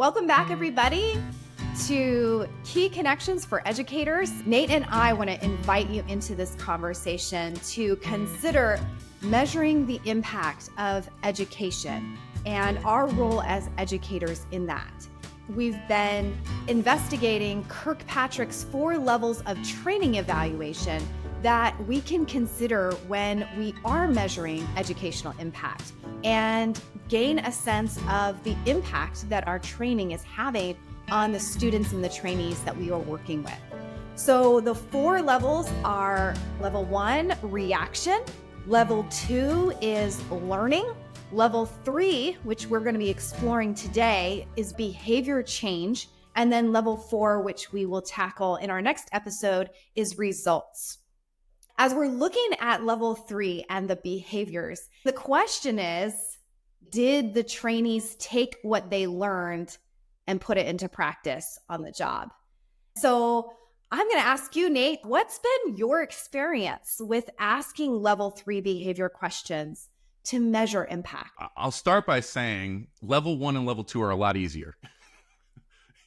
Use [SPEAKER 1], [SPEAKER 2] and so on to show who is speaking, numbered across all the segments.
[SPEAKER 1] Welcome back, everybody, to Key Connections for Educators. Nate and I want to invite you into this conversation to consider measuring the impact of education and our role as educators in that. We've been investigating Kirkpatrick's 4 levels of training evaluation that we can consider when we are measuring educational impact and gain a sense of the impact that our training is having on the students and the trainees that we are working with. So the 4 levels are level 1, reaction. Level 2 is learning. Level 3, which we're going to be exploring today, is behavior change. And then level 4, which we will tackle in our next episode, is results. As we're looking at level 3 and the behaviors, the question is, did the trainees take what they learned and put it into practice on the job? So I'm going to ask you, Nate, what's been your experience with asking level 3 behavior questions to measure impact?
[SPEAKER 2] I'll start by saying level 1 and level 2 are a lot easier.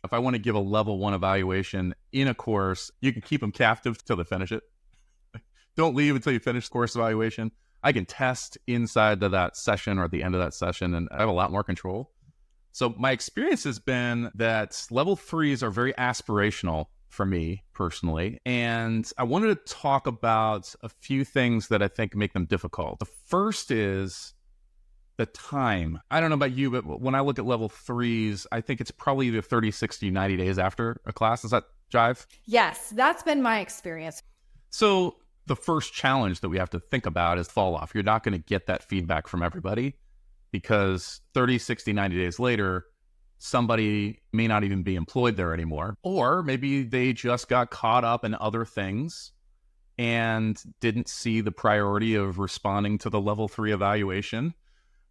[SPEAKER 2] If I want to give a level 1 evaluation in a course, you can keep them captive till they finish it. Don't leave until you finish the course evaluation. I can test inside of that session or at the end of that session, and I have a lot more control. So my experience has been that level 3s are very aspirational for me personally. And I wanted to talk about a few things that I think make them difficult. The first is the time. I don't know about you, but when I look at level 3s, I think it's probably the 30, 60, 90 days after a class. Does that jive?
[SPEAKER 1] Yes, that's been my experience.
[SPEAKER 2] So the first challenge that we have to think about is fall off. You're not going to get that feedback from everybody because 30, 60, 90 days later, somebody may not even be employed there anymore. Or maybe they just got caught up in other things and didn't see the priority of responding to the level 3 evaluation.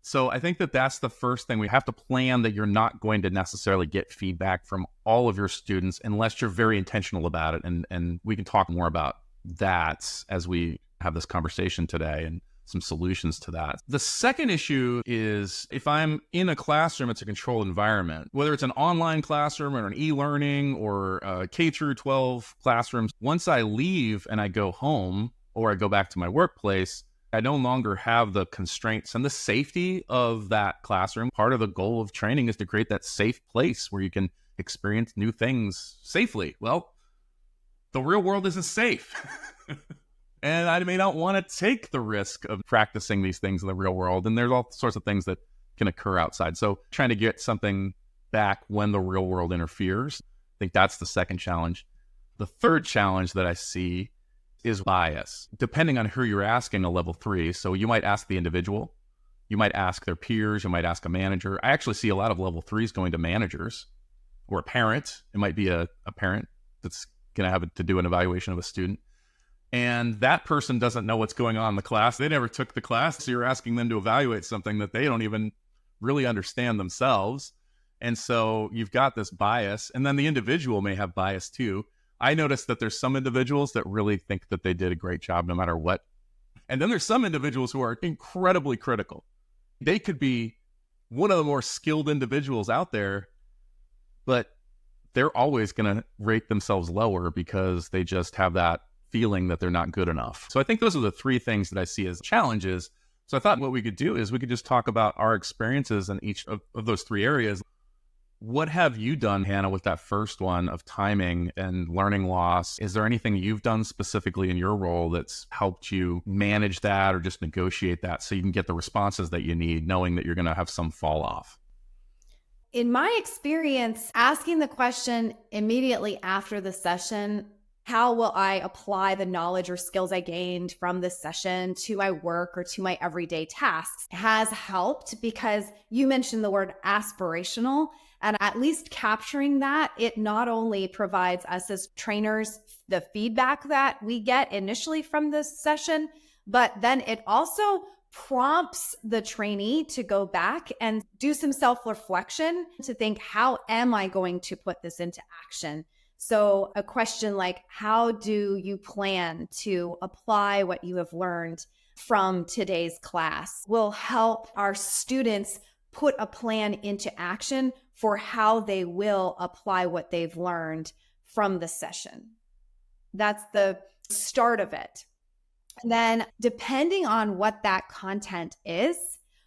[SPEAKER 2] So I think that that's the first thing. We have to plan that you're not going to necessarily get feedback from all of your students unless you're very intentional about it. And we can talk more about that as we have this conversation today and some solutions to that. The second issue is if I'm in a classroom, it's a controlled environment, whether it's an online classroom or an e-learning or a K through 12 classrooms. Once I leave and I go home or I go back to my workplace, I no longer have the constraints and the safety of that classroom. Part of the goal of training is to create that safe place where you can experience new things safely. Well, the real world isn't safe. And I may not want to take the risk of practicing these things in the real world. And there's all sorts of things that can occur outside. So trying to get something back when the real world interferes, I think that's the second challenge. The third challenge that I see is bias, depending on who you're asking a level 3. So you might ask the individual, you might ask their peers, you might ask a manager. I actually see a lot of level 3s going to managers or a parent. It might be a parent that's going to have to do an evaluation of a student. And that person doesn't know what's going on in the class. They never took the class. So you're asking them to evaluate something that they don't even really understand themselves. And so you've got this bias. And then the individual may have bias too. I noticed that there's some individuals that really think that they did a great job no matter what. And then there's some individuals who are incredibly critical. They could be one of the more skilled individuals out there, but they're always going to rate themselves lower because they just have that feeling that they're not good enough. So I think those are the 3 things that I see as challenges. So I thought what we could do is we could just talk about our experiences in each of those 3 areas. What have you done, Hannah, with that first one of timing and learning loss? Is there anything you've done specifically in your role that's helped you manage that or just negotiate that so you can get the responses that you need, knowing that you're going to have some fall off?
[SPEAKER 1] In my experience, asking the question immediately after the session, how will I apply the knowledge or skills I gained from this session to my work or to my everyday tasks, has helped because you mentioned the word aspirational. And at least capturing that, it not only provides us as trainers the feedback that we get initially from this session, but then it also prompts the trainee to go back and do some self-reflection to think, how am I going to put this into action? So a question like, how do you plan to apply what you have learned from today's class will help our students put a plan into action for how they will apply what they've learned from the session. That's the start of it. And then depending on what that content is,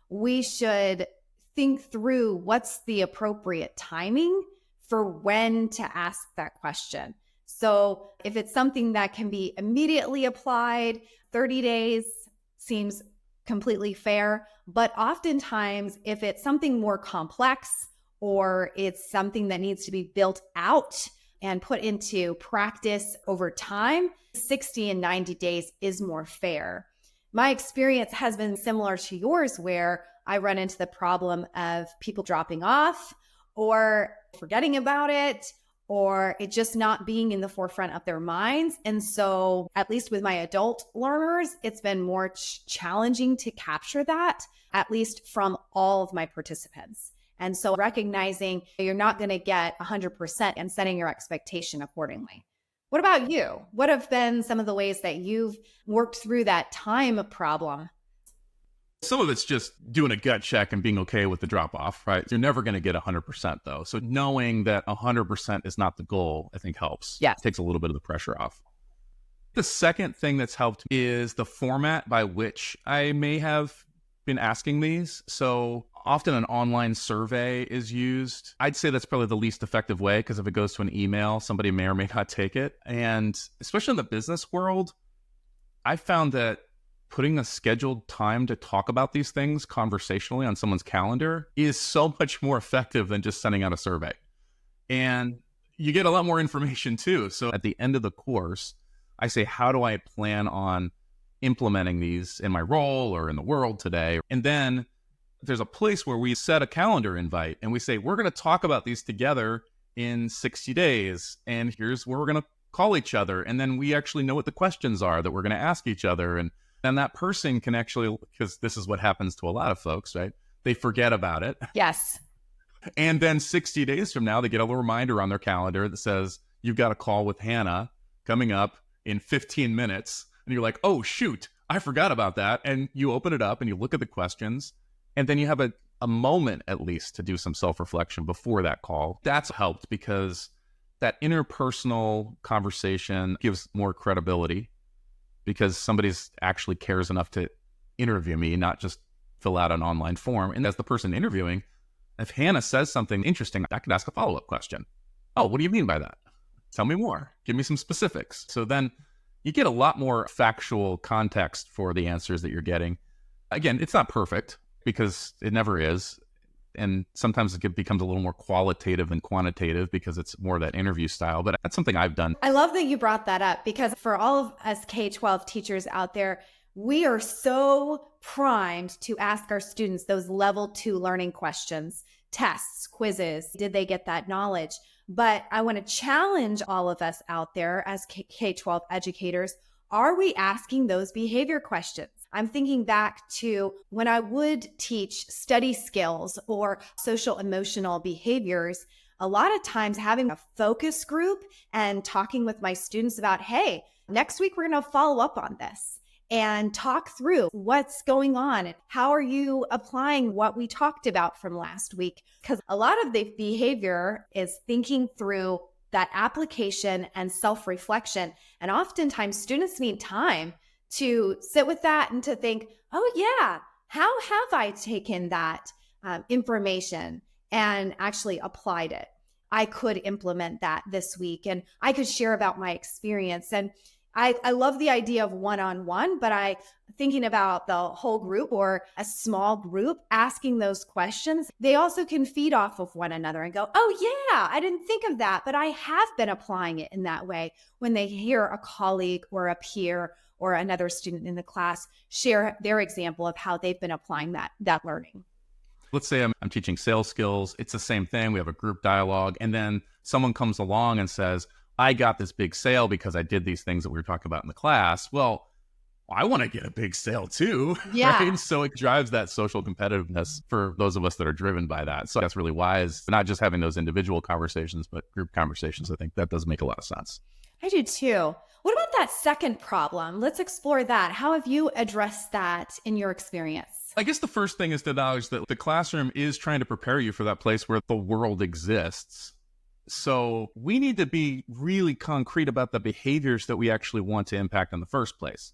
[SPEAKER 1] we should think through what's the appropriate timing for when to ask that question. So if it's something that can be immediately applied, 30 days seems completely fair. But oftentimes, if it's something more complex or it's something that needs to be built out and put into practice over time, 60 and 90 days is more fair. My experience has been similar to yours, where I run into the problem of people dropping off or forgetting about it, or it just not being in the forefront of their minds. And so, at least with my adult learners, it's been more challenging to capture that, at least from all of my participants. And so recognizing you're not going to get 100% and setting your expectation accordingly. What about you? What have been some of the ways that you've worked through that time problem?
[SPEAKER 2] Some of it's just doing a gut check and being okay with the drop off, right? You're never going to get 100% though. So knowing that 100% is not the goal, I think helps.
[SPEAKER 1] Yes.
[SPEAKER 2] It takes a little bit of the pressure off. The second thing that's helped is the format by which I may have been asking these. So often an online survey is used. I'd say that's probably the least effective way, because if it goes to an email, somebody may or may not take it. And especially in the business world, I found that putting a scheduled time to talk about these things conversationally on someone's calendar is so much more effective than just sending out a survey. And you get a lot more information too. So at the end of the course, I say, how do I plan on implementing these in my role or in the world today? And then there's a place where we set a calendar invite and we say, we're going to talk about these together in 60 days. And here's where we're going to call each other. And then we actually know what the questions are that we're going to ask each other. And then that person can actually, because this is what happens to a lot of folks, right? They forget about it.
[SPEAKER 1] Yes.
[SPEAKER 2] And then 60 days from now, they get a little reminder on their calendar that says, you've got a call with Hannah coming up in 15 minutes. And you're like, oh, shoot, I forgot about that. And you open it up and you look at the questions. And then you have a moment at least to do some self-reflection before that call. That's helped because that interpersonal conversation gives more credibility, because somebody's actually cares enough to interview me, not just fill out an online form. And as the person interviewing, if Hannah says something interesting, I could ask a follow-up question. Oh, what do you mean by that? Tell me more. Give me some specifics. So then you get a lot more factual context for the answers that you're getting. Again, it's not perfect because it never is. And sometimes it becomes a little more qualitative than quantitative because it's more that interview style. But that's something I've done.
[SPEAKER 1] I love that you brought that up, because for all of us K-12 teachers out there, we are so primed to ask our students those level 2 learning questions, tests, quizzes. Did they get that knowledge? But I want to challenge all of us out there as K-12 educators. Are we asking those behavior questions? I'm thinking back to when I would teach study skills or social emotional behaviors. A lot of times having a focus group and talking with my students about, hey, next week we're going to follow up on this and talk through what's going on and how are you applying what we talked about from last week? Because a lot of the behavior is thinking through that application and self-reflection. And oftentimes students need time to sit with that and to think, oh yeah, how have I taken that information and actually applied it? I could implement that this week and I could share about my experience. And I love the idea of one-on-one, but I thinking about the whole group or a small group asking those questions, they also can feed off of one another and go, oh yeah, I didn't think of that, but I have been applying it in that way. When they hear a colleague or a peer or another student in the class share their example of how they've been applying that learning.
[SPEAKER 2] Let's say I'm teaching sales skills. It's the same thing. We have a group dialogue, and then someone comes along and says, I got this big sale because I did these things that we were talking about in the class. Well, I want to get a big sale too.
[SPEAKER 1] Yeah.
[SPEAKER 2] Right? So it drives that social competitiveness for those of us that are driven by that. So that's really wise, not just having those individual conversations, but group conversations. I think that does make a lot of sense.
[SPEAKER 1] I do too. What about that second problem? Let's explore that. How have you addressed that in your experience?
[SPEAKER 2] I guess the first thing is to acknowledge that the classroom is trying to prepare you for that place where the world exists. So we need to be really concrete about the behaviors that we actually want to impact in the first place.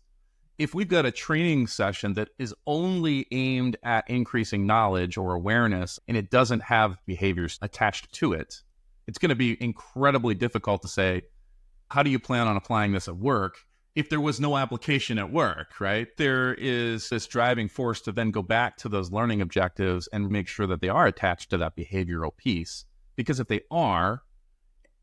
[SPEAKER 2] If we've got a training session that is only aimed at increasing knowledge or awareness, and it doesn't have behaviors attached to it, it's going to be incredibly difficult to say, how do you plan on applying this at work? If there was no application at work, right? There is this driving force to then go back to those learning objectives and make sure that they are attached to that behavioral piece. Because if they are,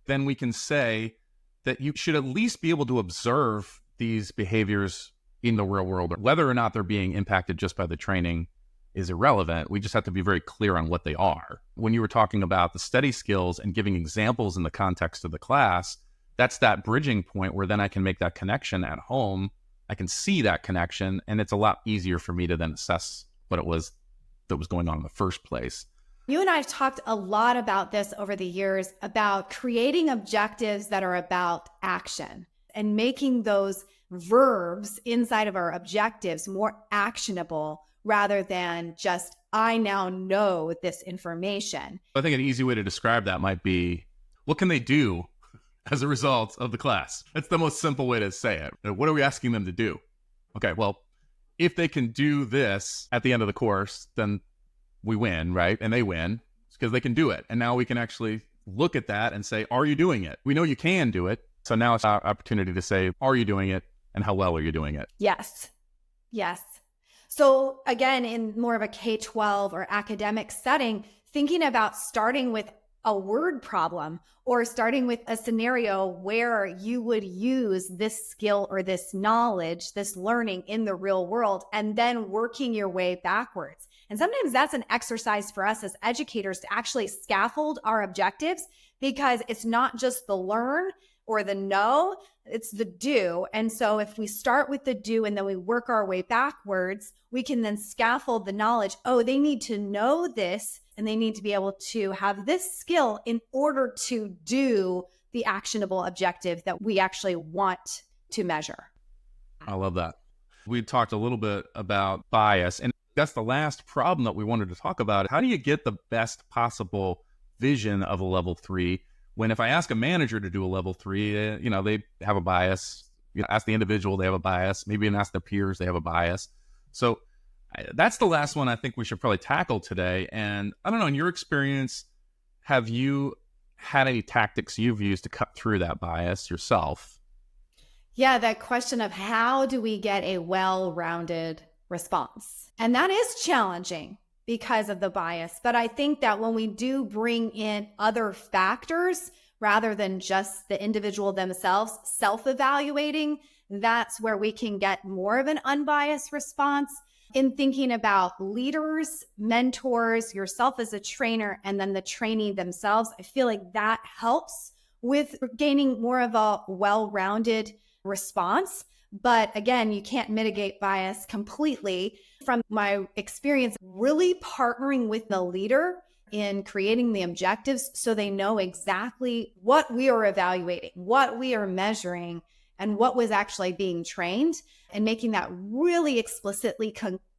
[SPEAKER 2] then we can say that you should at least be able to observe these behaviors in the real world. Whether or not they're being impacted just by the training is irrelevant. We just have to be very clear on what they are. When you were talking about the study skills and giving examples in the context of the class, that's that bridging point where then I can make that connection at home. I can see that connection, and it's a lot easier for me to then assess what it was that was going on in the first place.
[SPEAKER 1] You and I have talked a lot about this over the years, about creating objectives that are about action and making those verbs inside of our objectives more actionable rather than just, I now know this information.
[SPEAKER 2] I think an easy way to describe that might be, what can they do as a result of the class? That's the most simple way to say it. What are we asking them to do? Okay, well, if they can do this at the end of the course, then we win, right? And they win because they can do it. And now we can actually look at that and say, are you doing it? We know you can do it. So now it's our opportunity to say, are you doing it? And how well are you doing it?
[SPEAKER 1] Yes. Yes. So again, in more of a K-12 or academic setting, thinking about starting with a word problem or starting with a scenario where you would use this skill or this knowledge, this learning in the real world, and then working your way backwards. And sometimes that's an exercise for us as educators to actually scaffold our objectives, because it's not just the learn or the know, it's the do. And so if we start with the do and then we work our way backwards, we can then scaffold the knowledge. Oh, they need to know this and they need to be able to have this skill in order to do the actionable objective that we actually want to measure.
[SPEAKER 2] I love that. We talked a little bit about bias, and that's the last problem that we wanted to talk about. How do you get the best possible vision of a level 3 when, if I ask a manager to do a level 3, they have a bias. Ask the individual, they have a bias. Maybe even ask their peers, they have a bias. So that's the last one I think we should probably tackle today. And I don't know, in your experience, have you had any tactics you've used to cut through that bias yourself?
[SPEAKER 1] Yeah, that question of how do we get a well-rounded response? And that is challenging because of the bias. But I think that when we do bring in other factors rather than just the individual themselves self-evaluating, that's where we can get more of an unbiased response. In thinking about leaders, mentors, yourself as a trainer, and then the trainee themselves, I feel like that helps with gaining more of a well-rounded response. But again, you can't mitigate bias completely. From my experience, really partnering with the leader in creating the objectives so they know exactly what we are evaluating, what we are measuring, and what was actually being trained, and making that really explicitly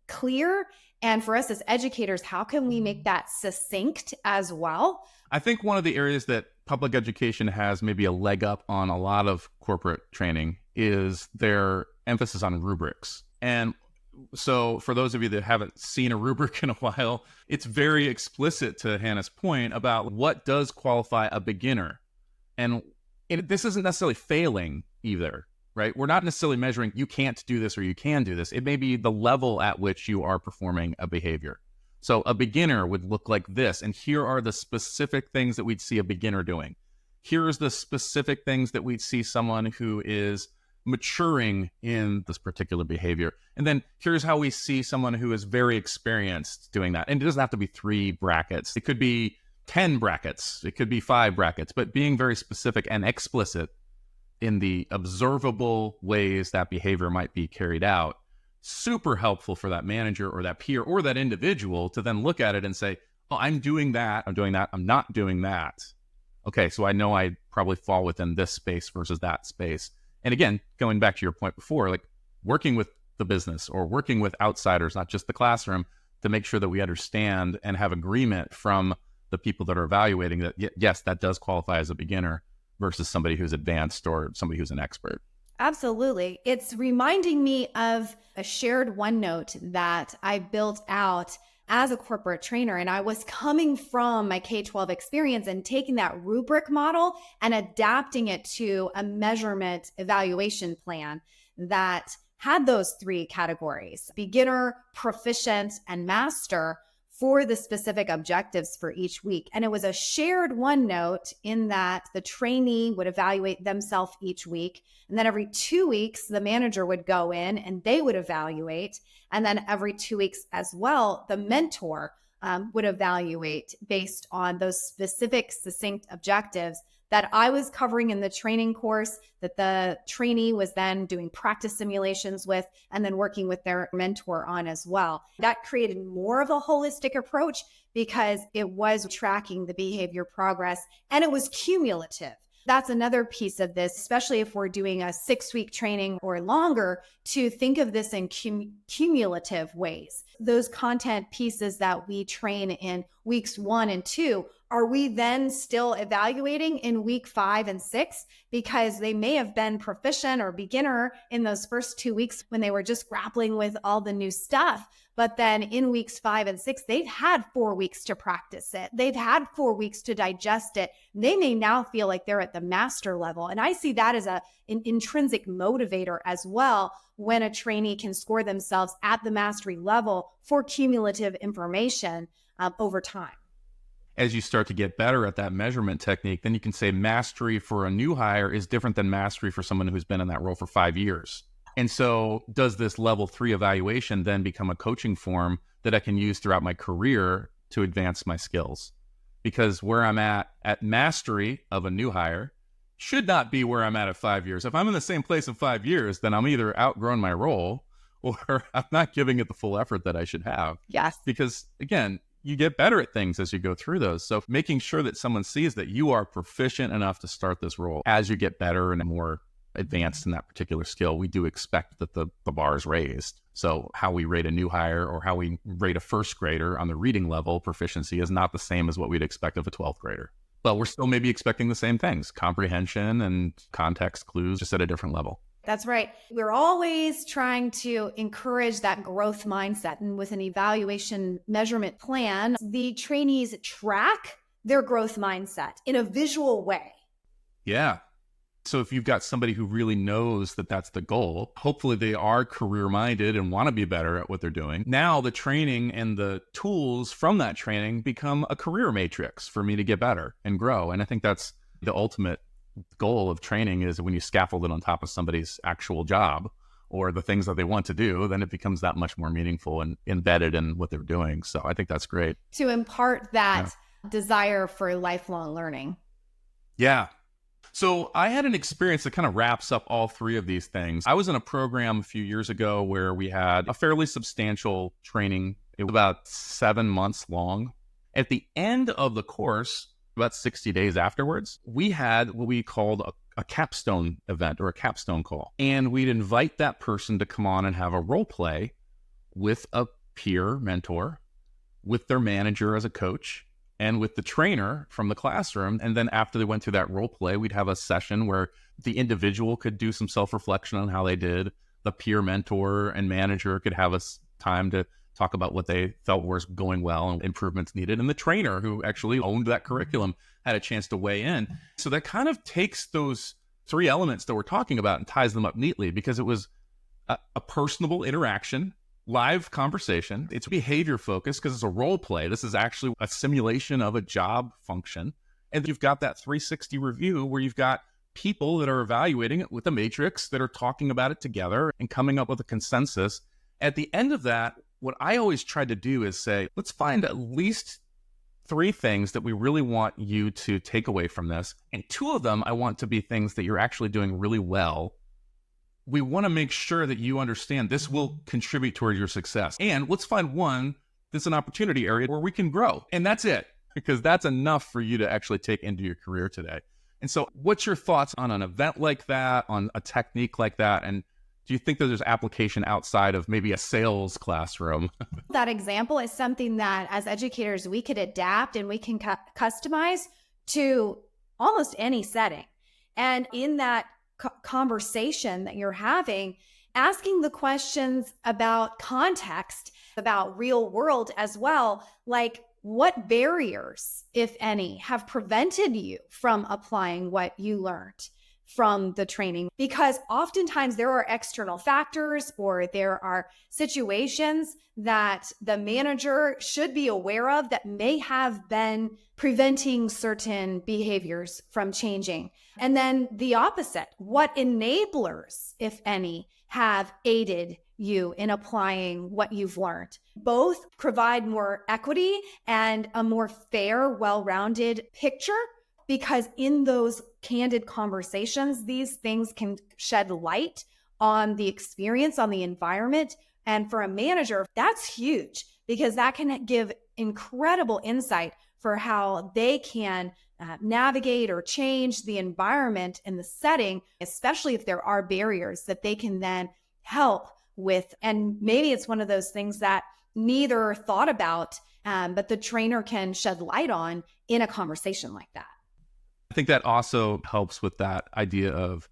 [SPEAKER 1] clear. And for us as educators, how can we make that succinct as well?
[SPEAKER 2] I think one of the areas that public education has maybe a leg up on a lot of corporate training is their emphasis on rubrics. And so for those of you that haven't seen a rubric in a while, it's very explicit, to Hannah's point, about what does qualify a beginner. And this isn't necessarily failing either, right? We're not necessarily measuring you can't do this or you can do this. It may be the level at which you are performing a behavior. So a beginner would look like this, and here are the specific things that we'd see a beginner doing. Here's the specific things that we'd see someone who is maturing in this particular behavior. And then here's how we see someone who is very experienced doing that. And it doesn't have to be 3 brackets. It could be 10 brackets. It could be 5 brackets, but being very specific and explicit in the observable ways that behavior might be carried out, super helpful for that manager or that peer or that individual to then look at it and say, oh, I'm doing that, I'm not doing that. Okay, so I know I probably fall within this space versus that space. And again, going back to your point before, like working with the business or working with outsiders, not just the classroom, to make sure that we understand and have agreement from the people that are evaluating that, yes, that does qualify as a beginner versus somebody who's advanced or somebody who's an expert.
[SPEAKER 1] Absolutely. It's reminding me of a shared OneNote that I built out as a corporate trainer. And I was coming from my K-12 experience and taking that rubric model and adapting it to a measurement evaluation plan that had those three categories: beginner, proficient, and master, for the specific objectives for each week. And it was a shared OneNote in that the trainee would evaluate themselves each week. And then every 2 weeks, the manager would go in and they would evaluate. And then every 2 weeks as well, the mentor would evaluate based on those specific, succinct objectives that I was covering in the training course, that the trainee was then doing practice simulations with, and then working with their mentor on as well. That created more of a holistic approach because it was tracking the behavior progress and it was cumulative. That's another piece of this, especially if we're doing a 6-week training or longer, to think of this in cumulative ways. Those content pieces that we train in weeks 1 and 2, are we then still evaluating in week 5 and 6? Because they may have been proficient or beginner in those first 2 weeks when they were just grappling with all the new stuff. But then in weeks 5 and 6, they've had 4 weeks to practice it. They've had 4 weeks to digest it. They may now feel like they're at the master level. And I see that as an intrinsic motivator as well, when a trainee can score themselves at the mastery level for cumulative information over time.
[SPEAKER 2] As you start to get better at that measurement technique, then you can say mastery for a new hire is different than mastery for someone who's been in that role for 5 years. And so does this level 3 evaluation then become a coaching form that I can use throughout my career to advance my skills? Because where I'm at mastery of a new hire should not be where I'm at 5 years. If I'm in the same place in 5 years, then I'm either outgrown my role or I'm not giving it the full effort that I should have.
[SPEAKER 1] Yes.
[SPEAKER 2] Because again, you get better at things as you go through those. So making sure that someone sees that you are proficient enough to start this role as you get better and more advanced in that particular skill, we do expect that the bar is raised. So how we rate a new hire or how we rate a first grader on the reading level proficiency is not the same as what we'd expect of a 12th grader. But we're still maybe expecting the same things: comprehension and context clues, just at a different level.
[SPEAKER 1] That's right. We're always trying to encourage that growth mindset. And with an evaluation measurement plan, the trainees track their growth mindset in a visual way.
[SPEAKER 2] Yeah. So if you've got somebody who really knows that that's the goal, hopefully they are career-minded and want to be better at what they're doing. Now the training and the tools from that training become a career matrix for me to get better and grow. And I think that's the ultimate goal of training, is when you scaffold it on top of somebody's actual job or the things that they want to do, then it becomes that much more meaningful and embedded in what they're doing. So I think that's great.
[SPEAKER 1] To impart that desire for lifelong learning.
[SPEAKER 2] Yeah. So I had an experience that kind of wraps up all three of these things. I was in a program a few years ago where we had a fairly substantial training. It was about 7 months long. At the end of the course, about 60 days afterwards, we had what we called a capstone event or a capstone call. And we'd invite that person to come on and have a role play with a peer mentor, with their manager as a coach, and with the trainer from the classroom. And then after they went through that role play, we'd have a session where the individual could do some self-reflection on how they did. The peer mentor and manager could have a time to talk about what they felt was going well and improvements needed. And the trainer, who actually owned that curriculum, had a chance to weigh in. So that kind of takes those three elements that we're talking about and ties them up neatly, because it was a personable interaction, live conversation. It's behavior focused because it's a role play. This is actually a simulation of a job function. And you've got that 360 review where you've got people that are evaluating it with a matrix, that are talking about it together and coming up with a consensus. At the end of that, what I always try to do is say, let's find at least 3 things that we really want you to take away from this. And 2 of them I want to be things that you're actually doing really well. We want to make sure that you understand this will contribute toward your success. And let's find one that's an opportunity area where we can grow. And that's it, because that's enough for you to actually take into your career today. And so what's your thoughts on an event like that, on a technique like that? And Do you think that there's application outside of maybe a sales classroom?
[SPEAKER 1] That example is something that as educators, we could adapt and we can customize to almost any setting. And in that conversation that you're having, asking the questions about context, about real world as well, like what barriers, if any, have prevented you from applying what you learned from the training? Because oftentimes there are external factors or there are situations that the manager should be aware of that may have been preventing certain behaviors from changing. And then the opposite, what enablers, if any, have aided you in applying what you've learned? Both provide more equity and a more fair, well-rounded picture, because in those candid conversations, these things can shed light on the experience, on the environment. And for a manager, that's huge because that can give incredible insight for how they can navigate or change the environment and the setting, especially if there are barriers that they can then help with. And maybe it's one of those things that neither thought about, but the trainer can shed light on in a conversation like that.
[SPEAKER 2] I think that also helps with that idea of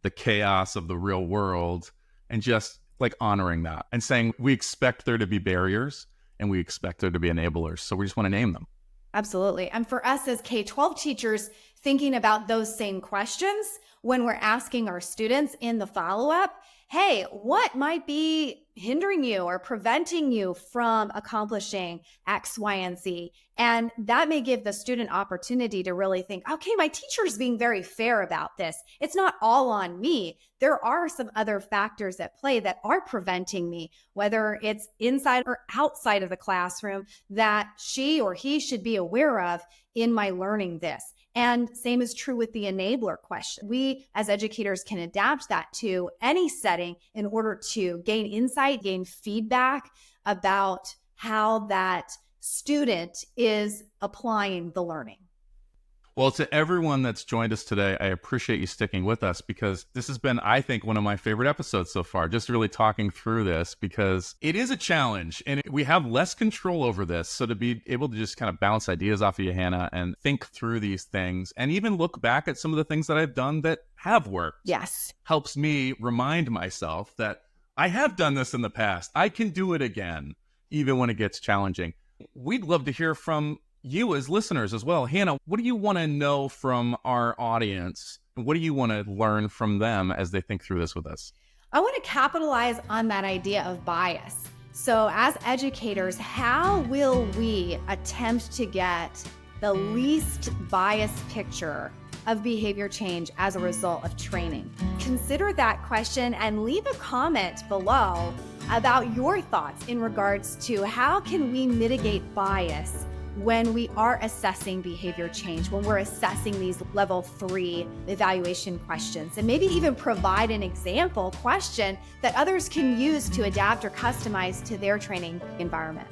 [SPEAKER 2] the chaos of the real world and just like honoring that and saying we expect there to be barriers and we expect there to be enablers. So we just want to name them.
[SPEAKER 1] Absolutely. And for us as K-12 teachers, thinking about those same questions when we're asking our students in the follow-up, hey, what might be hindering you or preventing you from accomplishing X, Y, and Z? And that may give the student opportunity to really think, okay, my teacher's being very fair about this. It's not all on me. There are some other factors at play that are preventing me, whether it's inside or outside of the classroom, that she or he should be aware of in my learning this. And same is true with the enabler question. We as educators can adapt that to any setting in order to gain insight, gain feedback about how that student is applying the learning.
[SPEAKER 2] Well, to everyone that's joined us today, I appreciate you sticking with us because this has been, I think, one of my favorite episodes so far, just really talking through this because it is a challenge and we have less control over this. So to be able to just kind of bounce ideas off of you, Hannah, and think through these things and even look back at some of the things that I've done that have worked.
[SPEAKER 1] Yes.
[SPEAKER 2] Helps me remind myself that I have done this in the past. I can do it again, even when it gets challenging. We'd love to hear from you as listeners as well. Hannah, what do you want to know from our audience? What do you want to learn from them as they think through this with us?
[SPEAKER 1] I want to capitalize on that idea of bias. So as educators, how will we attempt to get the least biased picture of behavior change as a result of training? Consider that question and leave a comment below about your thoughts in regards to how can we mitigate bias when we are assessing behavior change, when we're assessing these level 3 evaluation questions, and maybe even provide an example question that others can use to adapt or customize to their training environment.